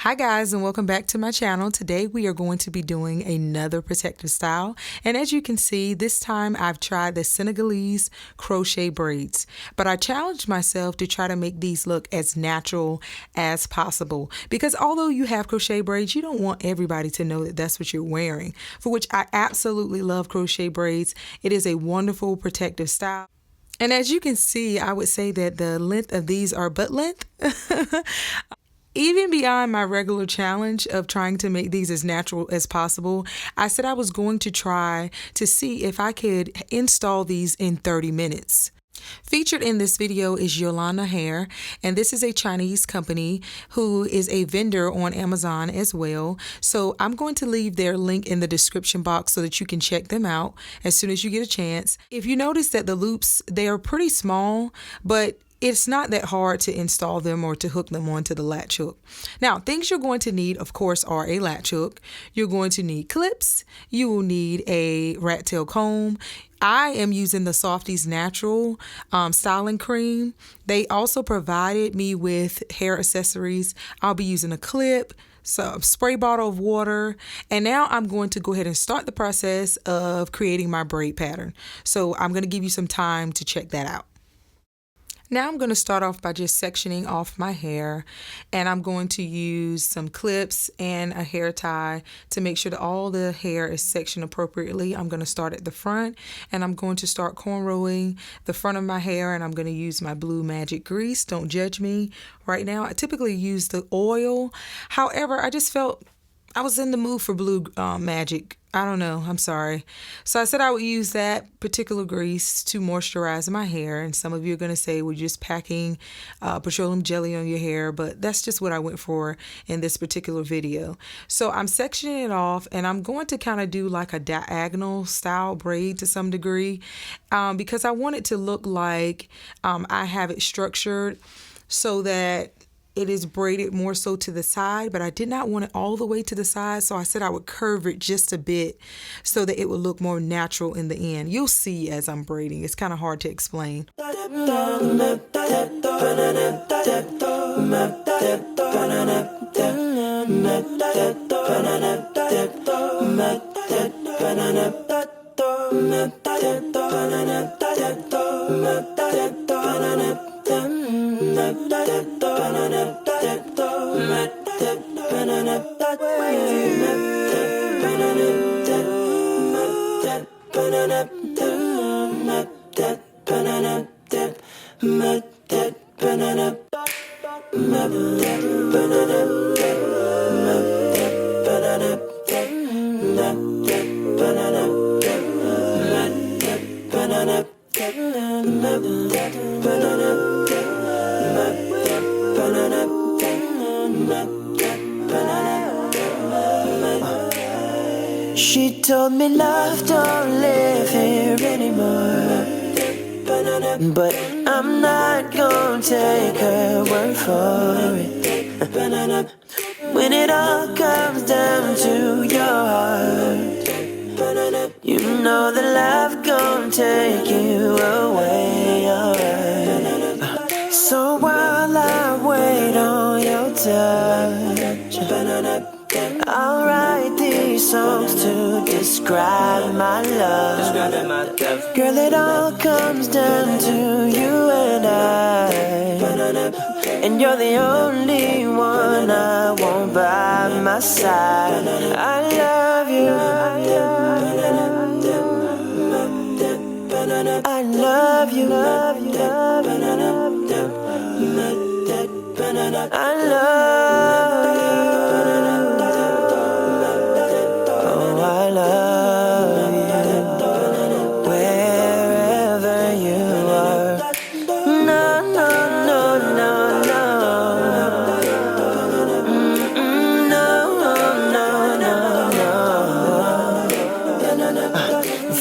Hi guys, and welcome back to my channel. Today we are going to be doing another protective style, and as you can see, this time I've tried the Senegalese crochet braids, but I challenged myself to try to make these look as natural as possible, because although you have crochet braids, you don't want everybody to know that that's what you're wearing, for which I absolutely love crochet braids. It is a wonderful protective style. And as you can see, I would say that the length of these are butt length. Even beyond my regular challenge of trying to make these as natural as possible, I said I was going to try to see if I could install these in 30 minutes. Featured in this video is Yolana Hair, and this is a Chinese company who is a vendor on Amazon as well. So I'm going to leave their link in the description box so that you can check them out as soon as you get a chance. If you notice that the loops, they are pretty small, but it's not that hard to install them or to hook them onto the latch hook. Now, things you're going to need, of course, are a latch hook. You're going to need clips. You will need a rat tail comb. I am using the Softees Natural styling cream. They also provided me with hair accessories. I'll be using a clip, so a spray bottle of water, and now I'm going to go ahead and start the process of creating my braid pattern. So I'm going to give you some time to check that out. Now I'm going to start off by just sectioning off my hair, and I'm going to use some clips and a hair tie to make sure that all the hair is sectioned appropriately. I'm going to start at the front, and I'm going to start cornrowing the front of my hair, and I'm going to use my blue magic grease. Don't judge me right now. I typically use the oil. However, I just felt I was in the mood for blue magic. I don't know. I'm sorry. So I said I would use that particular grease to moisturize my hair. And some of you are going to say, well, you're just packing petroleum jelly on your hair. But that's just what I went for in this particular video. So I'm sectioning it off, and I'm going to kind of do like a diagonal style braid to some degree because I want it to look like I have it structured so that it is braided more so to the side, but I did not want it all the way to the side, so I said I would curve it just a bit so that it would look more natural in the end. You'll see as I'm braiding. It's kind of hard to explain. She told me love don't live here anymore, but I'm not gonna take her word for it. When it all comes down to your heart, you know that love gonna take you away, alright. So while I wait on your touch, I'll write these songs to describe my love. Girl, it all comes down to you and I, and you're the only one I want by my side. I love you, I love you, I love you, I love you.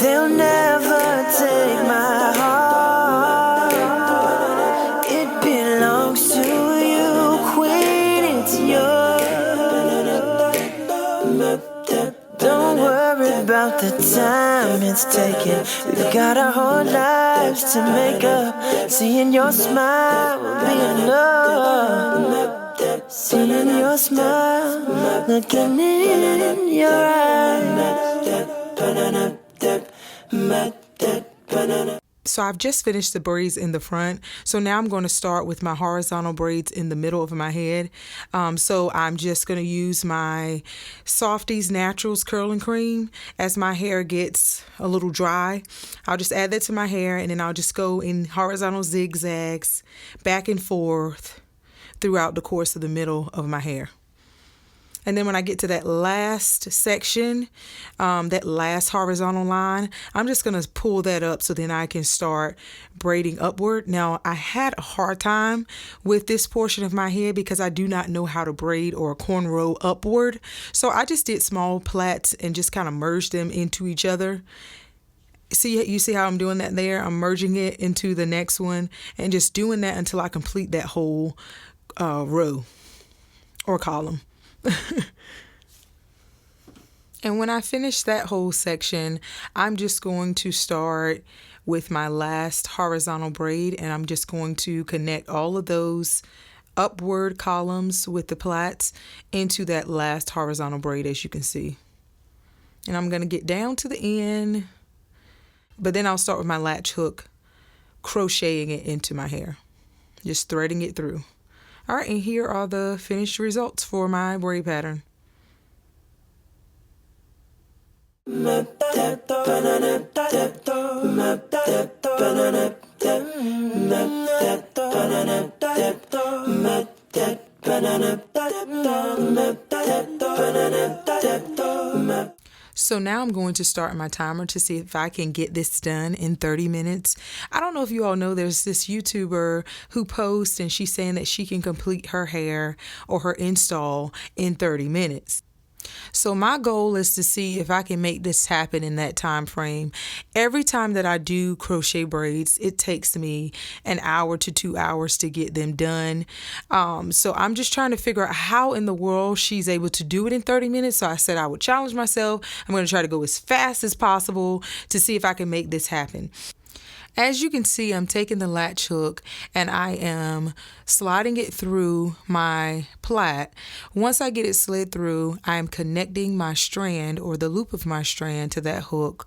They'll never take my heart. It belongs to you, queen, it's yours. Don't worry about the time it's taking. We got our whole lives to make up. Seeing your smile will be enough. Seeing your smile, looking in your eyes. So I've just finished the braids in the front. So now I'm going to start with my horizontal braids in the middle of my head. So I'm just going to use my Softees Naturals curling cream as my hair gets a little dry. I'll just add that to my hair, and then I'll just go in horizontal zigzags back and forth throughout the course of the middle of my hair. And then when I get to that last section, that last horizontal line, I'm just going to pull that up so then I can start braiding upward. Now, I had a hard time with this portion of my head because I do not know how to braid or cornrow upward. So I just did small plaits and just kind of merged them into each other. You see how I'm doing that there? I'm merging it into the next one and just doing that until I complete that whole row or column. And when I finish that whole section, I'm just going to start with my last horizontal braid, and I'm just going to connect all of those upward columns with the plaits into that last horizontal braid, as you can see. And I'm going to get down to the end, but then I'll start with my latch hook, crocheting it into my hair, just threading it through. All right, and here are the finished results for my braid pattern. So now I'm going to start my timer to see if I can get this done in 30 minutes. I don't know if you all know, there's this YouTuber who posts and she's saying that she can complete her hair or her install in 30 minutes. So my goal is to see if I can make this happen in that time frame. Every time that I do crochet braids, it takes me an hour to 2 hours to get them done. So I'm just trying to figure out how in the world she's able to do it in 30 minutes. So I said I would challenge myself. I'm going to try to go as fast as possible to see if I can make this happen. As you can see, I'm taking the latch hook and I am sliding it through my plait. Once I get it slid through, I am connecting my strand or the loop of my strand to that hook.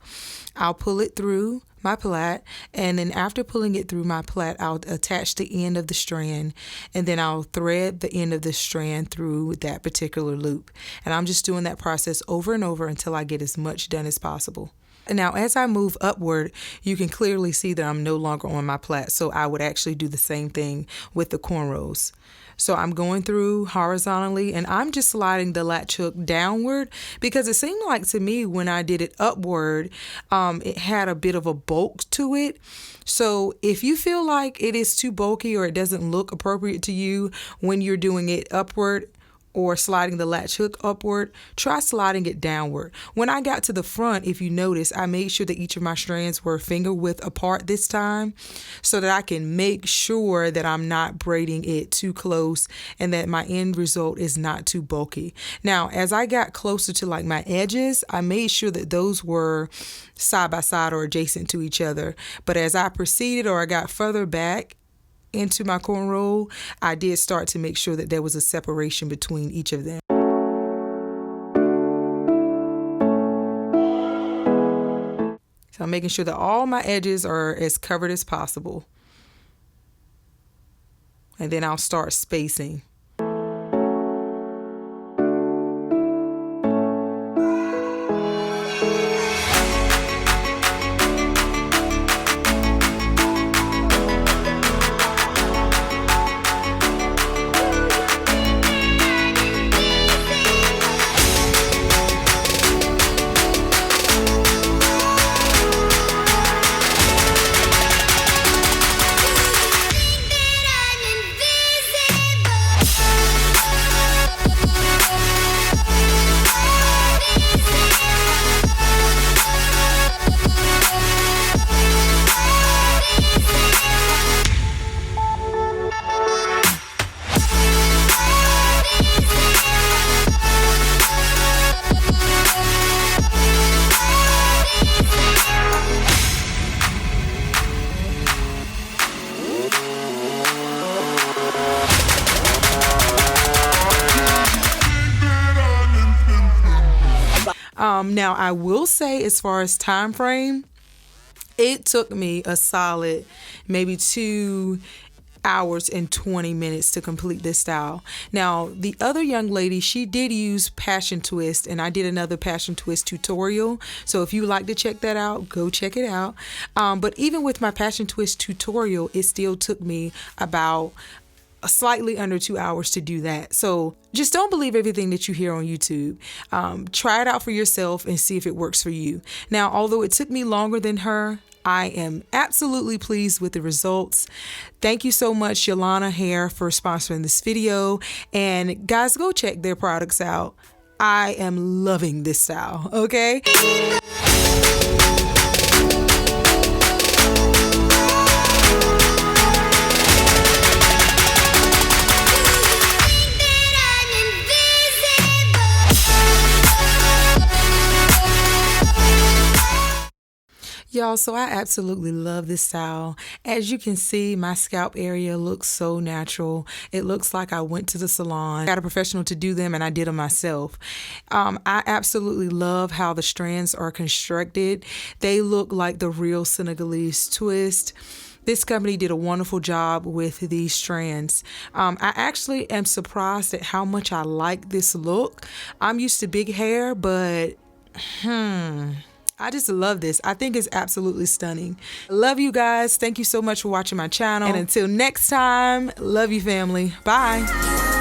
I'll pull it through my plait, and then after pulling it through my plait, I'll attach the end of the strand, and then I'll thread the end of the strand through that particular loop. And I'm just doing that process over and over until I get as much done as possible. Now, as I move upward, you can clearly see that I'm no longer on my plait, so I would actually do the same thing with the cornrows. So I'm going through horizontally, and I'm just sliding the latch hook downward because it seemed like to me when I did it upward, it had a bit of a bulk to it. So if you feel like it is too bulky or it doesn't look appropriate to you when you're doing it upward, or sliding the latch hook upward, try sliding it downward. When I got to the front, if you notice, I made sure that each of my strands were finger width apart this time so that I can make sure that I'm not braiding it too close and that my end result is not too bulky. Now, as I got closer to like my edges, I made sure that those were side by side or adjacent to each other. But as I proceeded or I got further back into my cornrow, I did start to make sure that there was a separation between each of them. So I'm making sure that all my edges are as covered as possible. And then I'll start spacing. Now I will say, as far as time frame, it took me a solid maybe 2 hours and 20 minutes to complete this style. Now, the other young lady, she did use Passion Twist, and I did another Passion Twist tutorial. So if you like to check that out, go check it out. But even with my Passion Twist tutorial, it still took me about slightly under 2 hours to do that. So just don't believe everything that you hear on YouTube. Try it out for yourself and see if it works for you. Now, although it took me longer than her, I am absolutely pleased with the results. Thank you so much, Yolana Hair, for sponsoring this video. And guys, go check their products out. I am loving this style, okay? Y'all, so I absolutely love this style. As you can see, my scalp area looks so natural. It looks like I went to the salon, got a professional to do them, and I did them myself. I absolutely love how the strands are constructed. They look like the real Senegalese Twist. This company did a wonderful job with these strands. I actually am surprised at how much I like this look. I'm used to big hair, but I just love this. I think it's absolutely stunning. Love you guys. Thank you so much for watching my channel. And until next time, love you, family. Bye.